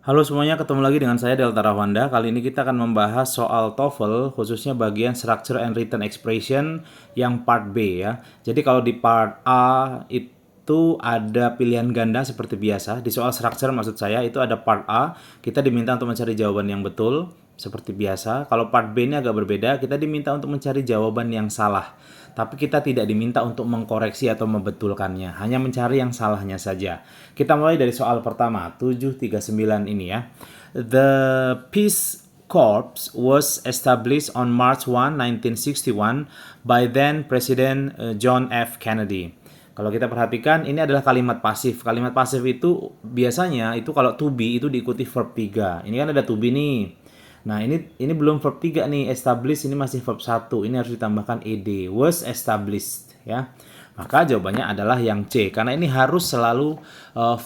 Halo semuanya, ketemu lagi dengan saya Delta Rahwanda. Kali ini kita akan membahas soal TOEFL, khususnya bagian Structure and Written Expression yang part B ya. Jadi kalau di part A itu ada pilihan ganda seperti biasa. Di soal structure maksud saya itu ada part A, kita diminta untuk mencari jawaban yang betul seperti biasa. Kalau part B ini agak berbeda, kita diminta untuk mencari jawaban yang salah. Tapi kita tidak diminta untuk mengkoreksi atau membetulkannya, hanya mencari yang salahnya saja. Kita mulai dari soal pertama, 739 ini ya. The Peace Corps was established on March 1, 1961 by then President John F. Kennedy. Kalau kita perhatikan ini adalah kalimat pasif. Kalimat pasif itu biasanya itu kalau to be itu diikuti verb 3. Ini kan ada to be nih. Nah, ini belum verb 3 nih. Established ini masih verb 1. Ini harus ditambahkan ed. Was established ya. Maka jawabannya adalah yang C karena ini harus selalu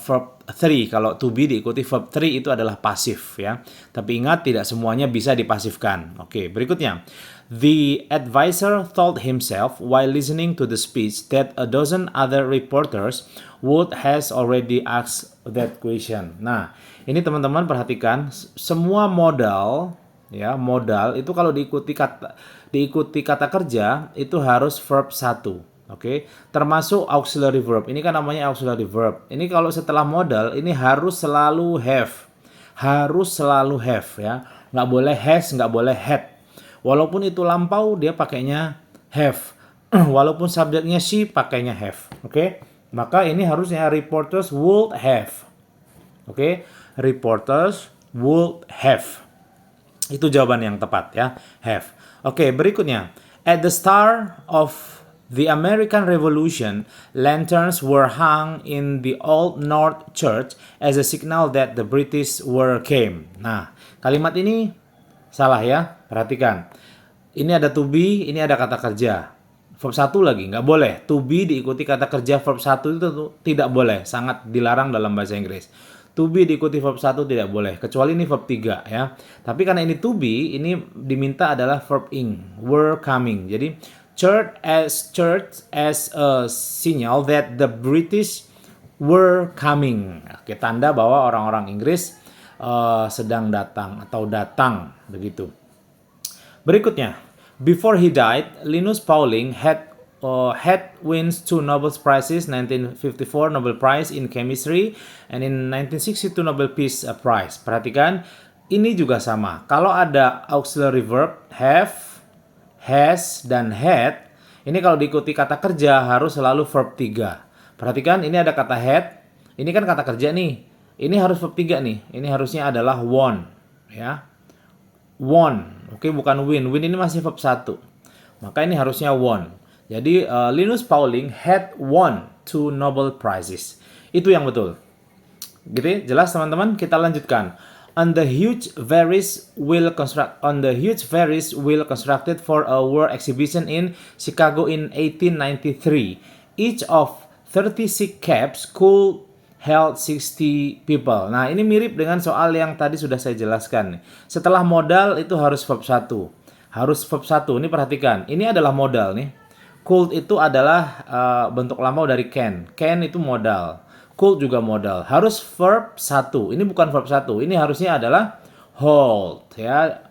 verb 3. Kalau to be diikuti verb 3 itu adalah pasif ya. Tapi ingat tidak semuanya bisa dipasifkan. Oke, berikutnya. The advisor told himself while listening to the speech that a dozen other reporters would has already asked that question. Nah, ini teman-teman perhatikan semua modal ya, modal itu kalau diikuti kata kerja itu harus verb 1. Oke, termasuk auxiliary verb. Ini kan namanya auxiliary verb. Ini kalau setelah modal ini harus selalu have. Harus selalu have ya. Nggak boleh has, nggak boleh had. Walaupun itu lampau dia pakainya have. Walaupun subjeknya she pakainya have. Oke. Maka ini harusnya reporters would have. Oke. Reporters would have. Itu jawaban yang tepat ya. Have. Oke, berikutnya. At the start of the American Revolution, lanterns were hung in the Old North Church as a signal that the British were came. Nah, kalimat ini salah ya. Perhatikan. Ini ada to be, ini ada kata kerja. Verb 1 lagi, nggak boleh. To be diikuti kata kerja verb 1 itu tidak boleh. Sangat dilarang dalam bahasa Inggris. To be diikuti verb 1 tidak boleh. Kecuali ini verb 3 ya. Tapi karena ini to be, ini diminta adalah verb ing. Were coming. Jadi, church as a signal that the British were coming. Oke, tanda bahwa orang-orang Inggris sedang datang atau datang. Begitu. Berikutnya, before he died, Linus Pauling had wins 2 Nobel Prizes, 1954 Nobel Prize in Chemistry and in 1962 Nobel Peace Prize. Perhatikan, ini juga sama. Kalau ada auxiliary verb have, has, dan had, ini kalau diikuti kata kerja harus selalu verb 3. Perhatikan, ini ada kata had, ini kan kata kerja nih. Ini harus verb 3 nih. Ini harusnya adalah won, ya. Won. Oke, bukan win. Win ini masih verb 1. Maka ini harusnya won. Jadi Linus Pauling had won 2 Nobel Prizes. Itu yang betul. Gitu, jelas teman-teman? Kita lanjutkan. On the huge Ferris wheel constructed for a war exhibition in Chicago in 1893. Each of 36 cabs could held 60 people. Nah, ini mirip dengan soal yang tadi sudah saya jelaskan. Setelah modal itu harus verb 1. Harus verb 1. Ini perhatikan. Ini adalah modal nih. Could itu adalah bentuk lampau dari can. Can itu modal. Could juga modal. Harus verb 1. Ini bukan verb 1. Ini harusnya adalah hold ya.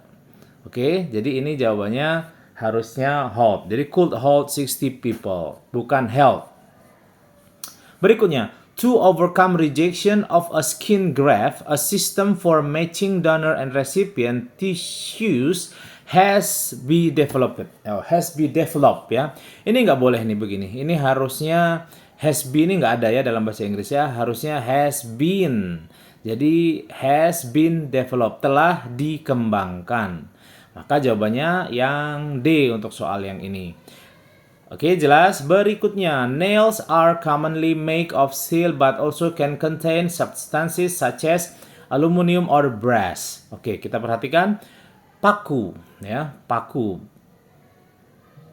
Oke, jadi ini jawabannya harusnya hold. Jadi could hold 60 people, bukan held. Berikutnya, to overcome rejection of a skin graft, a system for matching donor and recipient tissues has been developed. Ya. Ini nggak boleh nih begini. Ini harusnya has been ini nggak ada ya dalam bahasa Inggris ya. Harusnya has been. Jadi has been developed, telah dikembangkan. Maka jawabannya yang D untuk soal yang ini. Oke, jelas. Berikutnya, nails are commonly made of steel but also can contain substances such as aluminum or brass. Oke, kita perhatikan paku ya, paku.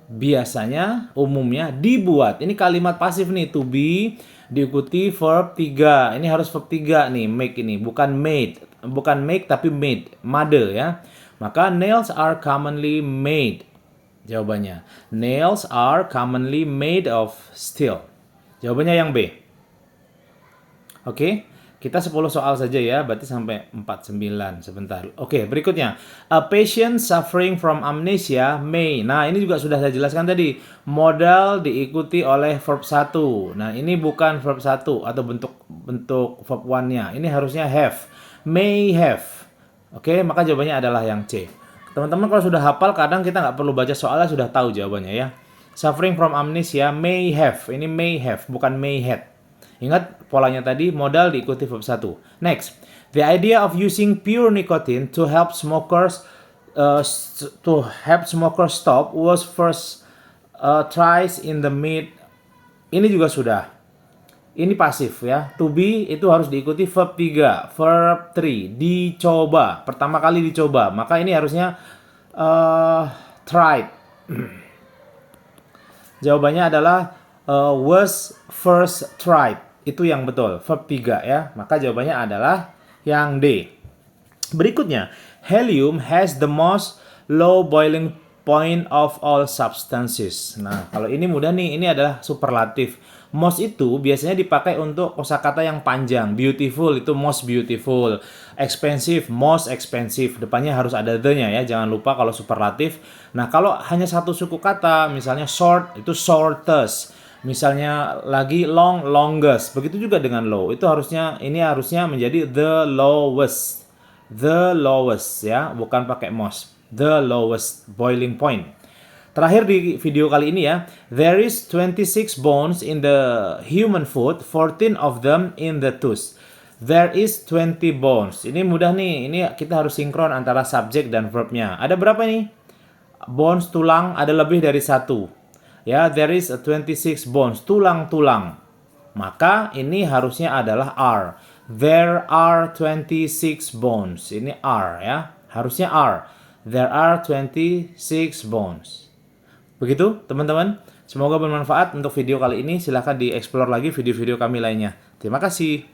Biasanya umumnya dibuat. Ini kalimat pasif nih, to be diikuti verb 3. Ini harus verb 3 nih, make ini, bukan made. Bukan make tapi made, made ya. Maka nails are commonly made. Jawabannya, nails are commonly made of steel. Jawabannya yang B. Oke, Kita 10 soal saja ya, berarti sampai 49 sebentar. Oke, berikutnya. A patient suffering from amnesia may. Nah, ini juga sudah saya jelaskan tadi. Modal diikuti oleh verb 1. Nah, ini bukan verb 1 atau bentuk verb 1-nya. Ini harusnya have. May have. Oke, maka jawabannya adalah yang C. Teman-teman kalau sudah hafal, kadang kita nggak perlu baca soalnya sudah tahu jawabannya ya. Suffering from amnesia may have. Ini may have, bukan may had. Ingat polanya tadi, modal diikuti verb 1. Next, the idea of using pure nicotine to help smokers stop was first tried in the mid. Ini juga sudah. Ini pasif ya. To be itu harus diikuti verb 3, verb 3, dicoba. Pertama kali dicoba. Maka ini harusnya tried. Jawabannya adalah was first tried. Itu yang betul, verb 3 ya. Maka jawabannya adalah yang D. Berikutnya, helium has the most low boiling point of all substances. Nah, kalau ini mudah nih, ini adalah superlatif. Most itu biasanya dipakai untuk kosakata yang panjang. Beautiful itu most beautiful. Expensive, most expensive. Depannya harus ada the-nya ya, jangan lupa kalau superlatif. Nah, kalau hanya satu suku kata, misalnya short itu shortest. Misalnya lagi long, longest. Begitu juga dengan low. Ini harusnya menjadi the lowest. The lowest ya, bukan pakai most. The lowest boiling point. Terakhir di video kali ini ya, there is 26 bones in the human foot, 14 of them in the tooth. There is 20 bones. Ini mudah nih, ini kita harus sinkron antara subjek dan verbnya. Ada berapa nih? Bones tulang ada lebih dari satu. Ya, there is 26 bones, tulang-tulang. Maka ini harusnya adalah are. There are 26 bones. Ini are ya. Harusnya are. There are 26 bones. Begitu, teman-teman. Semoga bermanfaat untuk video kali ini. Silahkan dieksplor lagi video-video kami lainnya. Terima kasih.